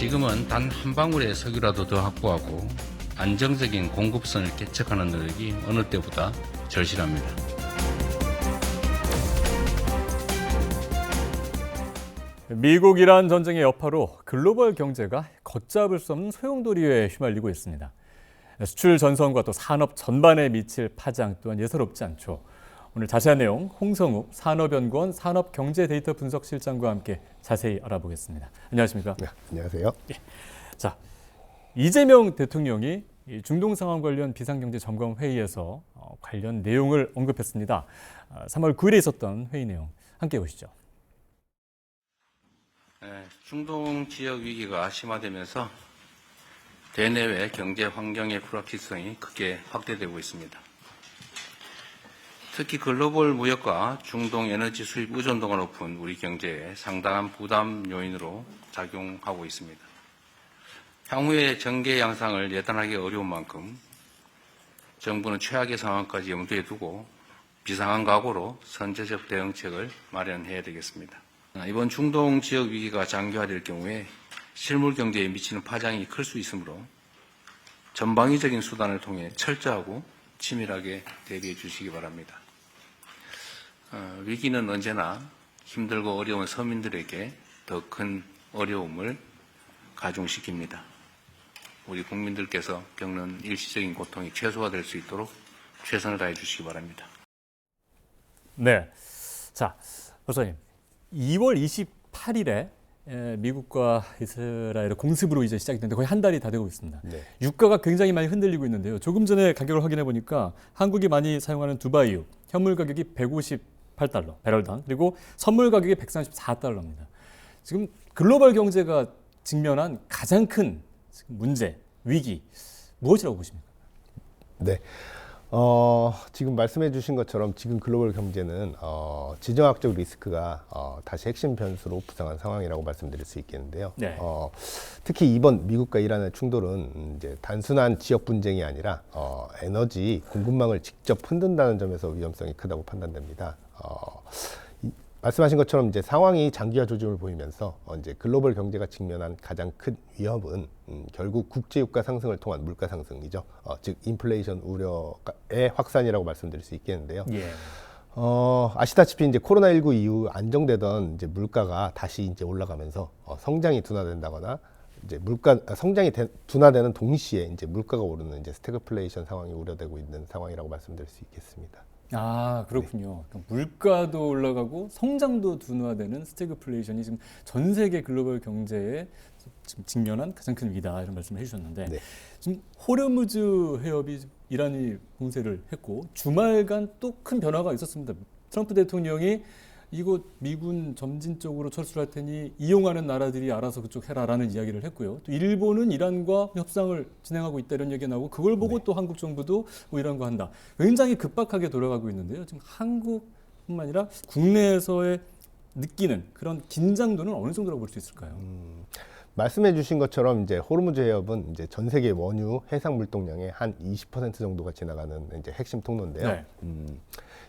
지금은 단 한 방울의 석유라도 더 확보하고 안정적인 공급선을 개척하는 노력이 어느 때보다 절실합니다. 미국 이란 전쟁의 여파로 글로벌 경제가 걷잡을 수 없는 소용돌이에 휘말리고 있습니다. 수출 전선과 또 산업 전반에 미칠 파장 또한 예사롭지 않죠. 오늘 자세한 내용 홍성욱 산업연구원 산업경제데이터 분석실장과 함께 자세히 알아보겠습니다. 안녕하십니까? 네, 안녕하세요. 자, 이재명 대통령이 중동 상황 관련 비상경제점검회의에서 관련 내용을 언급했습니다. 3월 9일에 있었던 회의 내용 함께 보시죠. 중동 지역 위기가 심화되면서 대내외 경제 환경의 불확실성이 크게 확대되고 있습니다. 특히 글로벌 무역과 중동 에너지 수입 의존도가 높은 우리 경제에 상당한 부담 요인으로 작용하고 있습니다. 향후의 전개 양상을 예단하기 어려운 만큼 정부는 최악의 상황까지 염두에 두고 비상한 각오로 선제적 대응책을 마련해야 되겠습니다. 이번 중동 지역 위기가 장기화될 경우에 실물 경제에 미치는 파장이 클 수 있으므로 전방위적인 수단을 통해 철저하고 치밀하게 대비해 주시기 바랍니다. 위기는 언제나 힘들고 어려운 서민들에게 더 큰 어려움을 가중시킵니다. 우리 국민들께서 겪는 일시적인 고통이 최소화될 수 있도록 최선을 다해 주시기 바랍니다. 네, 자, 박사님, 2월 28일에 미국과 이스라엘의 공습으로 이제 시작이 됐는데 거의 한 달이 다 되고 있습니다. 네. 유가가 굉장히 많이 흔들리고 있는데요. 조금 전에 가격을 확인해 보니까 한국이 많이 사용하는 두바이유 현물 가격이 158달러 배럴당, 그리고 선물 가격이 134달러입니다. 지금 글로벌 경제가 직면한 가장 큰 문제, 위기 무엇이라고 보십니까? 네. 지금 말씀해 주신 것처럼 지금 글로벌 경제는 지정학적 리스크가 다시 핵심 변수로 부상한 상황이라고 말씀드릴 수 있겠는데요. 네. 특히 이번 미국과 이란의 충돌은 이제 단순한 지역 분쟁이 아니라 에너지 공급망을 직접 흔든다는 점에서 위험성이 크다고 판단됩니다. 말씀하신 것처럼 이제 상황이 장기화 조짐을 보이면서 이제 글로벌 경제가 직면한 가장 큰 위협은 결국 국제유가 상승을 통한 물가 상승이죠. 즉 인플레이션 우려의 확산이라고 말씀드릴 수 있겠는데요. 예. 아시다시피 이제 코로나19 이후 안정되던 이제 물가가 다시 이제 올라가면서 성장이 둔화된다거나 이제 성장이 둔화되는 동시에 이제 물가가 오르는 이제 스태그플레이션 상황이 우려되고 있는 상황이라고 말씀드릴 수 있겠습니다. 아, 그렇군요. 그러니까 물가도 올라가고 성장도 둔화되는 스태그플레이션이 지금 전 세계 글로벌 경제에 지금 직면한 가장 큰 위기다 이런 말씀을 해주셨는데 네. 지금 호르무즈 해협이 이란이 봉쇄를 했고 주말간 또 큰 변화가 있었습니다. 트럼프 대통령이 이곳 미군 점진 쪽으로 철수를 할 테니 이용하는 나라들이 알아서 그쪽 해라라는 이야기를 했고요. 또 일본은 이란과 협상을 진행하고 있다 이런 얘기가 나오고 그걸 보고 또 한국 정부도 뭐 이란과 한다. 굉장히 급박하게 돌아가고 있는데요. 지금 한국뿐만 아니라 국내에서의 느끼는 그런 긴장도는 어느 정도라고 볼 수 있을까요? 말씀해 주신 것처럼 이제 호르무즈 해협은 이제 전 세계 원유 해상 물동량의 한 20% 정도가 지나가는 이제 핵심 통로인데요. 네.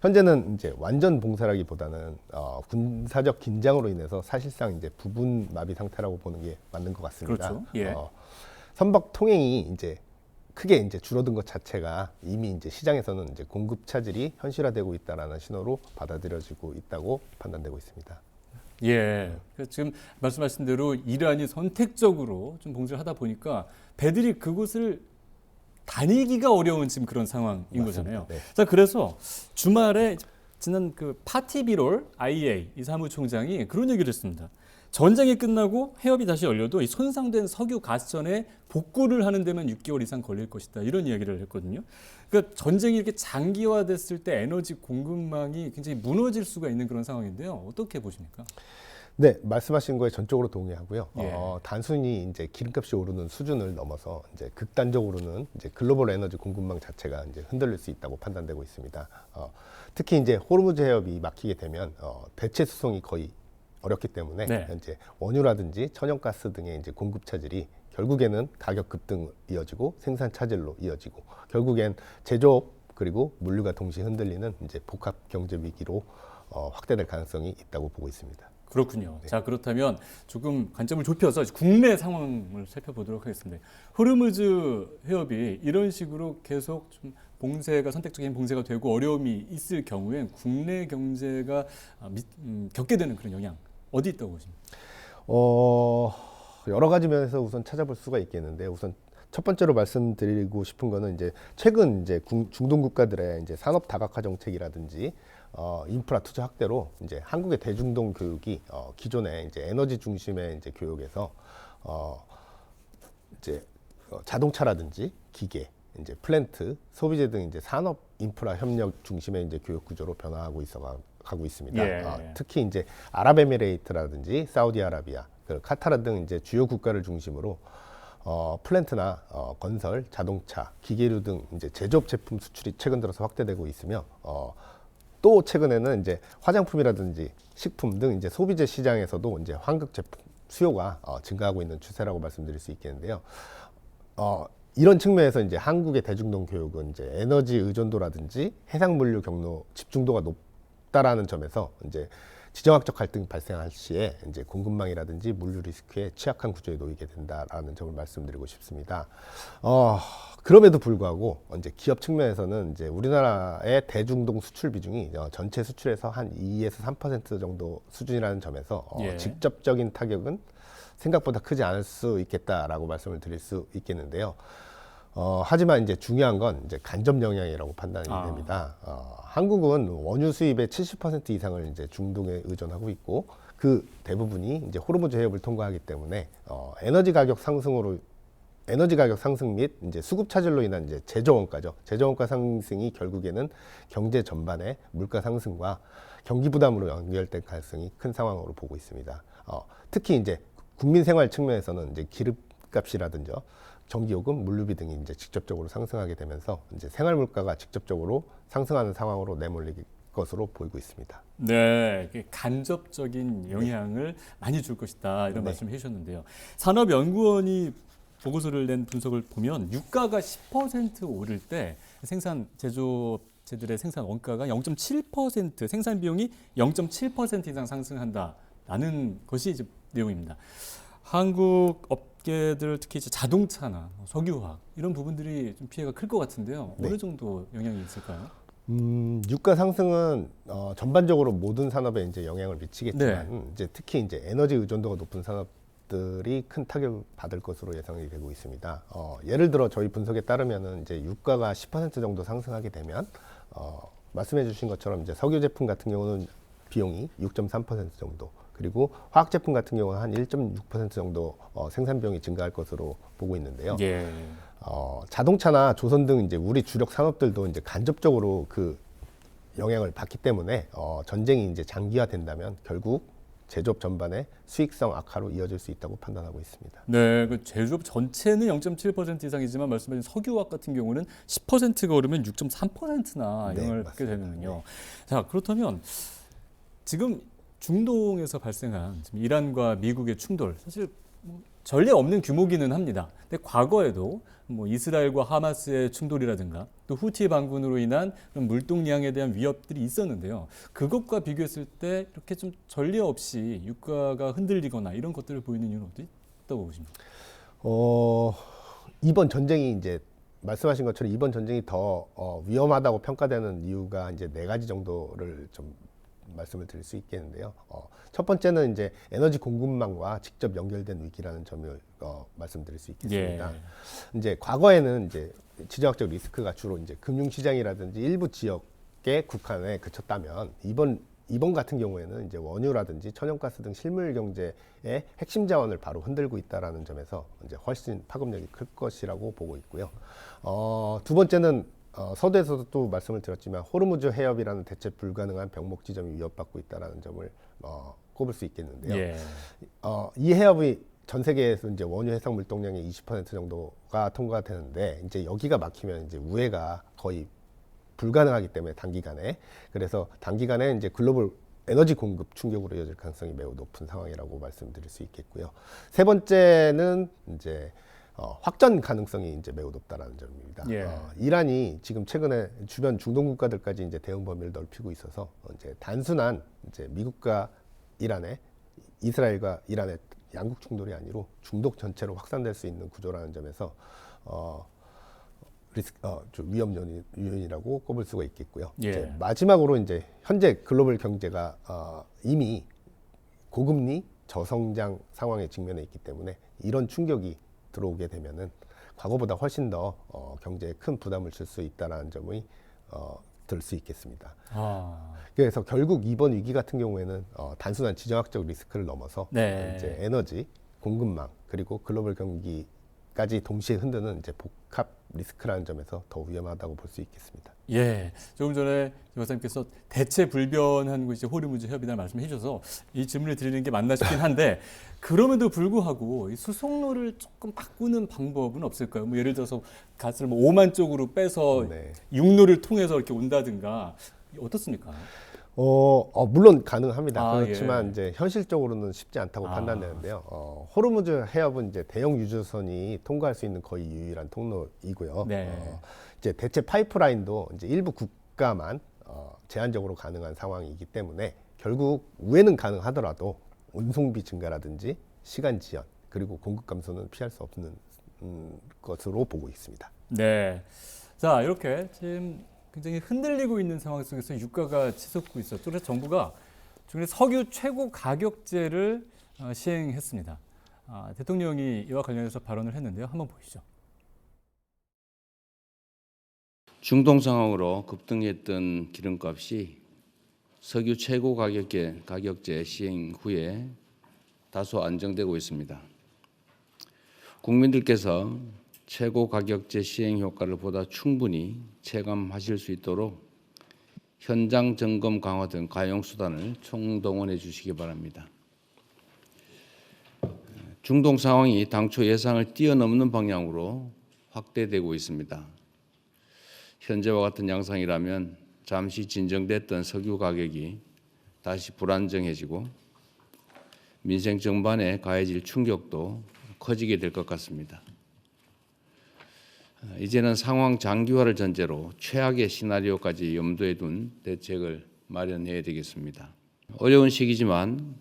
현재는 이제 완전 봉쇄라기보다는 군사적 긴장으로 인해서 사실상 이제 부분 마비 상태라고 보는 게 맞는 것 같습니다. 그렇죠. 예. 선박 통행이 이제 크게 이제 줄어든 것 자체가 이미 이제 시장에서는 이제 공급 차질이 현실화되고 있다라는 신호로 받아들여지고 있다고 판단되고 있습니다. 예. 그래서 지금 말씀하신 대로 이란이 선택적으로 좀 봉쇄를 하다 보니까 배들이 그곳을 다니기가 어려운 지금 그런 상황인 맞습니다. 거잖아요. 네. 자, 그래서 주말에 지난 그 파티 비롤 IEA 이 사무총장이 그런 얘기를 했습니다. 전쟁이 끝나고 해협이 다시 열려도 이 손상된 석유 가스전에 복구를 하는 데만 6개월 이상 걸릴 것이다. 이런 이야기를 했거든요. 그러니까 전쟁이 이렇게 장기화됐을 때 에너지 공급망이 굉장히 무너질 수가 있는 그런 상황인데요. 어떻게 보십니까? 네, 말씀하신 거에 전적으로 동의하고요. 예. 단순히 이제 기름값이 오르는 수준을 넘어서 이제 극단적으로는 이제 글로벌 에너지 공급망 자체가 이제 흔들릴 수 있다고 판단되고 있습니다. 특히 이제 호르무즈 해협이 막히게 되면 대체 수송이 거의 어렵기 때문에 네. 이제 원유라든지 천연가스 등의 이제 공급 차질이 결국에는 가격 급등 이어지고 생산 차질로 이어지고 결국엔 제조업 그리고 물류가 동시에 흔들리는 이제 복합 경제 위기로 확대될 가능성이 있다고 보고 있습니다. 그렇군요. 자, 그렇다면 조금 관점을 좁혀서 국내 상황을 살펴보도록 하겠습니다. 호르무즈 해협이 이런 식으로 계속 좀 봉쇄가 선택적인 봉쇄가 되고 어려움이 있을 경우엔 국내 경제가 겪게 되는 그런 영향 어디 있다고 보십니까? 여러 가지 면에서 우선 찾아볼 수가 있겠는데 우선 첫 번째로 말씀드리고 싶은 거는 이제 최근 이제 중동 국가들의 이제 산업 다각화 정책이라든지 인프라 투자 확대로 이제 한국의 대중동 교육이 기존의 이제 에너지 중심의 이제 교육에서 이제 자동차라든지 기계, 이제 플랜트, 소비재 등 이제 산업 인프라 협력 중심의 이제 교육 구조로 변화하고 가고 있습니다. 예. 특히 이제 아랍에미레이트라든지 사우디아라비아, 카타르 등 이제 주요 국가를 중심으로 플랜트나 건설, 자동차, 기계류 등 이제 제조업 제품 수출이 최근 들어서 확대되고 있으며 또 최근에는 이제 화장품이라든지 식품 등 이제 소비재 시장에서도 이제 환극 제품 수요가 증가하고 있는 추세라고 말씀드릴 수 있겠는데요. 이런 측면에서 이제 한국의 대중동 교육은 이제 에너지 의존도라든지 해상물류 경로 집중도가 높다라는 점에서 이제 지정학적 갈등이 발생할 시에 이제 공급망이라든지 물류 리스크에 취약한 구조에 놓이게 된다라는 점을 말씀드리고 싶습니다. 그럼에도 불구하고 이제 기업 측면에서는 이제 우리나라의 대중동 수출 비중이 전체 수출에서 한 2에서 3% 정도 수준이라는 점에서 예. 직접적인 타격은 생각보다 크지 않을 수 있겠다라고 말씀을 드릴 수 있겠는데요. 하지만 이제 중요한 건 이제 간접 영향이라고 판단이 됩니다. 한국은 원유 수입의 70% 이상을 이제 중동에 의존하고 있고 그 대부분이 이제 호르무즈 해협을 통과하기 때문에 에너지 가격 상승 및 이제 수급 차질로 인한 이제 제조원가죠. 제조원가 상승이 결국에는 경제 전반의 물가 상승과 경기 부담으로 연결될 가능성이 큰 상황으로 보고 있습니다. 특히 이제 국민 생활 측면에서는 이제 기름값이라든지 전기요금, 물류비 등이 이제 직접적으로 상승하게 되면서 이제 생활 물가가 직접적으로 상승하는 상황으로 내몰릴 것으로 보이고 있습니다. 네, 간접적인 영향을 많이 줄 것이다 이런 말씀을 해주셨는데요. 산업연구원이 보고서를 낸 분석을 보면 유가가 10% 오를 때 생산 제조업체들의 생산 원가가 0.7% 생산 비용이 0.7% 이상 상승한다라는 것이 이제 내용입니다. 한국 업계들 특히 이제 자동차나 석유화학 이런 부분들이 좀 피해가 클 것 같은데요. 네. 어느 정도 영향이 있을까요? 유가 상승은 전반적으로 모든 산업에 이제 영향을 미치겠지만 이제 특히 이제 에너지 의존도가 높은 산업들이 큰 타격을 받을 것으로 예상이 되고 있습니다. 예를 들어 저희 분석에 따르면은 이제 유가가 10% 정도 상승하게 되면 말씀해주신 것처럼 이제 석유 제품 같은 경우는 비용이 6.3% 정도. 그리고 화학 제품 같은 경우는 한 1.6% 정도 생산 비용이 증가할 것으로 보고 있는데요. 예. 자동차나 조선 등 이제 우리 주력 산업들도 이제 간접적으로 그 영향을 받기 때문에 전쟁이 이제 장기화된다면 결국 제조업 전반의 수익성 악화로 이어질 수 있다고 판단하고 있습니다. 네, 그 제조업 전체는 0.7% 이상이지만 말씀하신 석유화학 같은 경우는 10%가 오르면 6.3%나 네, 영향을 받게 맞습니다. 되는군요. 네. 자, 그렇다면 지금 중동에서 발생한 지금 이란과 미국의 충돌 사실 전례 없는 규모기는 합니다. 근데 과거에도 뭐 이스라엘과 하마스의 충돌이라든가 또 후티 반군으로 인한 그런 물동량에 대한 위협들이 있었는데요. 그것과 비교했을 때 이렇게 좀 전례 없이 유가가 흔들리거나 이런 것들을 보이는 이유는 어디 있다고 보십니까? 이번 전쟁이 이제 말씀하신 것처럼 이번 전쟁이 더 위험하다고 평가되는 이유가 이제 4가지 정도를 좀 말씀을 드릴 수 있겠는데요. 첫 번째는 이제 에너지 공급망과 직접 연결된 위기라는 점을 말씀드릴 수 있겠습니다. 예. 이제 과거에는 이제 지정학적 리스크가 주로 이제 금융시장이라든지 일부 지역에 국한에 그쳤다면 이번 같은 경우에는 이제 원유라든지 천연가스 등 실물 경제의 핵심 자원을 바로 흔들고 있다라는 점에서 이제 훨씬 파급력이 클 것이라고 보고 있고요. 두 번째는 서두에서도 또 말씀을 드렸지만 호르무즈 해협이라는 대체 불가능한 병목 지점이 위협받고 있다는 점을 꼽을 수 있겠는데요. 예. 이 해협이 전 세계에서 이제 원유 해상 물동량의 20% 정도가 통과되는데 이제 여기가 막히면 이제 우회가 거의 불가능하기 때문에 단기간에 그래서 단기간에 이제 글로벌 에너지 공급 충격으로 이어질 가능성이 매우 높은 상황이라고 말씀드릴 수 있겠고요. 세 번째는 이제 확전 가능성이 이제 매우 높다라는 점입니다. 예. 이란이 지금 최근에 주변 중동 국가들까지 이제 대응 범위를 넓히고 있어서 이제 단순한 이제 미국과 이란의 이스라엘과 이란의 양국 충돌이 아니고 중동 전체로 확산될 수 있는 구조라는 점에서 좀 위험 요인이라고 꼽을 수가 있겠고요. 예. 이제 마지막으로 이제 현재 글로벌 경제가 이미 고금리 저성장 상황에 직면해 있기 때문에 이런 충격이 들어오게 되면은 과거보다 훨씬 더 경제에 큰 부담을 줄 수 있다는 점이 들 수 있겠습니다. 그래서 결국 이번 위기 같은 경우에는 단순한 지정학적 리스크를 넘어서 네. 이제 에너지, 공급망 그리고 글로벌 경기까지 동시에 흔드는 이제 복합 리스크라는 점에서 더 위험하다고 볼 수 있겠습니다. 예, 조금 전에 박사님께서 대체 불변한 것이 호르무즈 협의다 말씀해 주셔서 이 질문을 드리는 게 맞나 싶긴 한데 그럼에도 불구하고 이 수송로를 조금 바꾸는 방법은 없을까요? 뭐 예를 들어서 가스를 뭐 오만 쪽으로 빼서 네. 육로를 통해서 이렇게 온다든가 어떻습니까? 물론 가능합니다. 아, 그렇지만 예. 이제 현실적으로는 쉽지 않다고 판단되는데요. 호르무즈 해협은 이제 대형 유조선이 통과할 수 있는 거의 유일한 통로이고요. 네. 이제 대체 파이프라인도 이제 일부 국가만 제한적으로 가능한 상황이기 때문에 결국 우회는 가능하더라도 운송비 증가라든지 시간 지연 그리고 공급 감소는 피할 수 없는 것으로 보고 있습니다. 네. 자, 이렇게 지금 굉장히 흔들리고 있는 상황 속에서 유가가 치솟고 있었죠. 그래서 정부가 중국의 석유 최고 가격제를 시행했습니다. 대통령이 이와 관련해서 발언을 했는데요. 한번 보시죠. 중동 상황으로 급등했던 기름값이 석유 최고 가격제 시행 후에 다소 안정되고 있습니다. 국민들께서 최고 가격제 시행 효과를 보다 충분히 체감하실 수 있도록 현장 점검 강화 등 가용 수단을 총동원해 주시기 바랍니다. 중동 상황이 당초 예상을 뛰어넘는 방향으로 확대되고 있습니다. 현재와 같은 양상이라면 잠시 진정됐던 석유 가격이 다시 불안정해지고 민생 전반에 가해질 충격도 커지게 될 것 같습니다. 이제는 상황 장기화를 전제로 최악의 시나리오까지 염두에 둔 대책을 마련해야 되겠습니다. 어려운 시기지만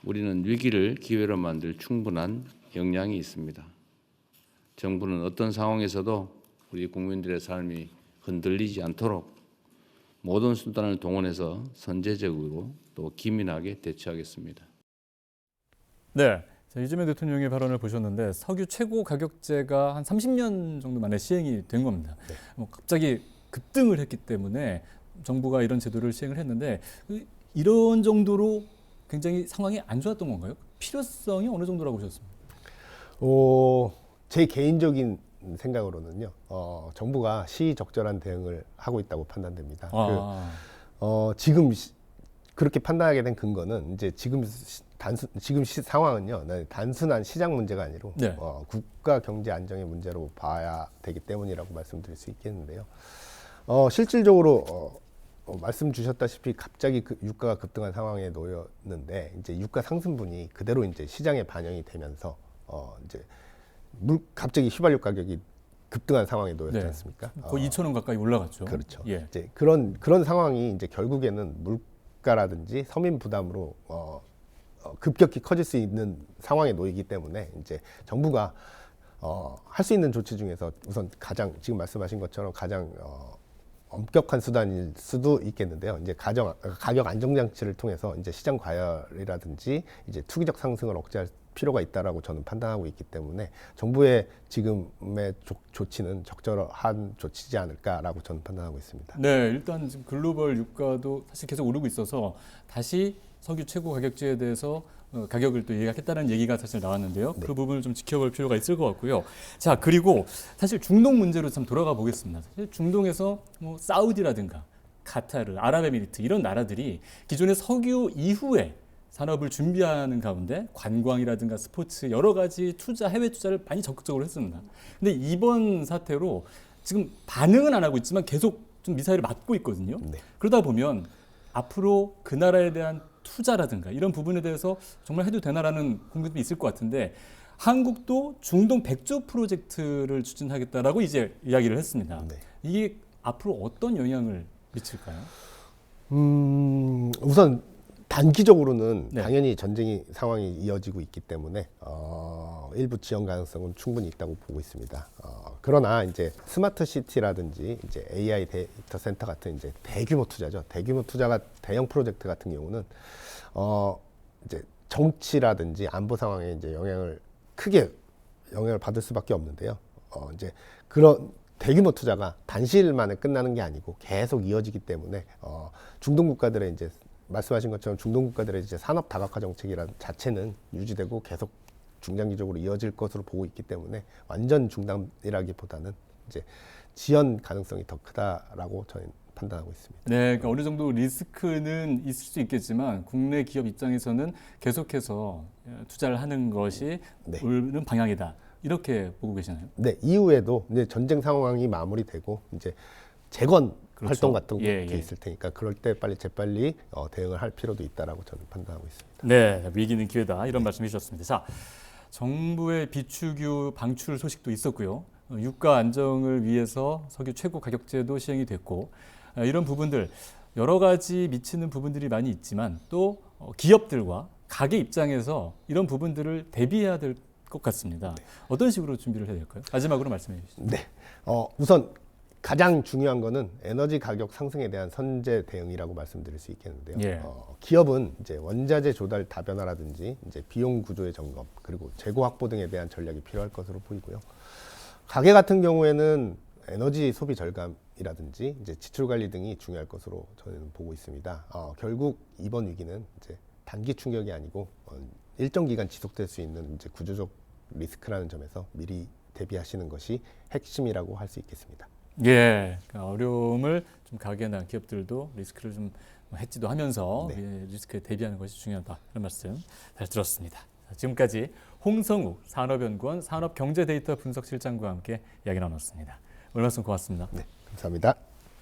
우리는 위기를 기회로 만들 충분한 역량이 있습니다. 정부는 어떤 상황에서도 우리 국민들의 삶이 흔들리지 않도록 모든 수단을 동원해서 선제적으로 또 기민하게 대처하겠습니다. 네. 자, 이재명 대통령의 발언을 보셨는데 석유 최고 가격제가 한 30년 정도 만에 시행이 된 겁니다. 네. 갑자기 급등을 했기 때문에 정부가 이런 제도를 시행을 했는데 이런 정도로 굉장히 상황이 안 좋았던 건가요? 필요성이 어느 정도라고 보셨습니까? 제 개인적인 생각으로는요. 정부가 시의적절한 대응을 하고 있다고 판단됩니다. 지금 그렇게 판단하게 된 근거는 이제 지금 상황은요, 단순한 시장 문제가 아니고 네. 국가 경제 안정의 문제로 봐야 되기 때문이라고 말씀드릴 수 있겠는데요. 실질적으로 말씀 주셨다시피 갑자기 유가가 급등한 상황에 놓였는데 이제 유가 상승분이 그대로 이제 시장에 반영이 되면서 이제 갑자기 휘발유 가격이 급등한 상황에 놓였지 네. 않습니까? 거의 2,000원 가까이 올라갔죠. 그렇죠. 예. 이제 그런 상황이 이제 결국에는 물가라든지 서민 부담으로 급격히 커질 수 있는 상황에 놓이기 때문에 이제 정부가 할 수 있는 조치 중에서 우선 가장 지금 말씀하신 것처럼 가장 엄격한 수단일 수도 있겠는데요. 이제 가격 안정 장치를 통해서 이제 시장 과열이라든지 이제 투기적 상승을 억제할 필요가 있다라고 저는 판단하고 있기 때문에 정부의 지금의 조치는 적절한 조치지 않을까라고 저는 판단하고 있습니다. 네, 일단 지금 글로벌 유가도 사실 계속 오르고 있어서 다시 석유 최고 가격제에 대해서 가격을 또 예약했다는 얘기가 사실 나왔는데요. 네. 그 부분을 좀 지켜볼 필요가 있을 것 같고요. 자, 그리고 사실 중동 문제로 좀 돌아가 보겠습니다. 사실 중동에서 뭐 사우디라든가 카타르, 아랍에미리트 이런 나라들이 기존의 석유 이후에 산업을 준비하는 가운데 관광이라든가 스포츠 여러 가지 해외 투자를 많이 적극적으로 했습니다. 근데 이번 사태로 지금 반응은 안 하고 있지만 계속 좀 미사일을 맞고 있거든요. 네. 그러다 보면 앞으로 그 나라에 대한 투자라든가 이런 부분에 대해서 정말 해도 되나라는 궁금이 있을 것 같은데 한국도 중동 100조 프로젝트를 추진하겠다라고 이제 이야기를 했습니다. 네. 이게 앞으로 어떤 영향을 미칠까요? 우선 단기적으로는 네. 당연히 전쟁이 상황이 이어지고 있기 때문에 일부 지연 가능성은 충분히 있다고 보고 있습니다. 그러나 이제 스마트 시티라든지 이제 AI 데이터 센터 같은 이제 대규모 투자죠. 대규모 투자가 대형 프로젝트 같은 경우는 이제 정치라든지 안보 상황에 이제 크게 영향을 받을 수밖에 없는데요. 이제 그런 대규모 투자가 단시일 만에 끝나는 게 아니고 계속 이어지기 때문에 중동 국가들의 이제 말씀하신 것처럼 중동 국가들의 이제 산업 다각화 정책이라는 자체는 유지되고 계속 중장기적으로 이어질 것으로 보고 있기 때문에 완전 중단이라기보다는 이제 지연 가능성이 더 크다라고 저는 판단하고 있습니다. 네, 그러니까 어느 정도 리스크는 있을 수 있겠지만 국내 기업 입장에서는 계속해서 투자를 하는 것이 네. 옳은 방향이다. 이렇게 보고 계시나요? 네, 이후에도 이제 전쟁 상황이 마무리되고 이제 재건 그렇죠. 활동 같은 예, 게 예. 있을 테니까 그럴 때 재빨리 대응을 할 필요도 있다라고 저는 판단하고 있습니다. 네, 위기는 기회다. 이런 말씀 해주셨습니다. 자, 정부의 비축유 방출 소식도 있었고요. 유가 안정을 위해서 석유 최고 가격제도 시행이 됐고 이런 부분들 여러 가지 미치는 부분들이 많이 있지만 또 기업들과 가게 입장에서 이런 부분들을 대비해야 될 것 같습니다. 어떤 식으로 준비를 해야 될까요? 마지막으로 말씀해 주시죠. 네, 우선 가장 중요한 거는 에너지 가격 상승에 대한 선제 대응이라고 말씀드릴 수 있겠는데요. 예. 기업은 이제 원자재 조달 다변화라든지 이제 비용 구조의 점검 그리고 재고 확보 등에 대한 전략이 필요할 것으로 보이고요. 가게 같은 경우에는 에너지 소비 절감이라든지 이제 지출 관리 등이 중요할 것으로 저는 보고 있습니다. 결국 이번 위기는 이제 단기 충격이 아니고 일정 기간 지속될 수 있는 이제 구조적 리스크라는 점에서 미리 대비하시는 것이 핵심이라고 할 수 있겠습니다. 예, 그러니까 어려움을 좀 가게나 기업들도 리스크를 좀 해지도 하면서 네. 리스크에 대비하는 것이 중요하다. 그런 말씀 잘 들었습니다. 지금까지 홍성욱 산업연구원 산업경제데이터 분석실장과 함께 이야기 나눴습니다. 오늘 말씀 고맙습니다. 네, 감사합니다.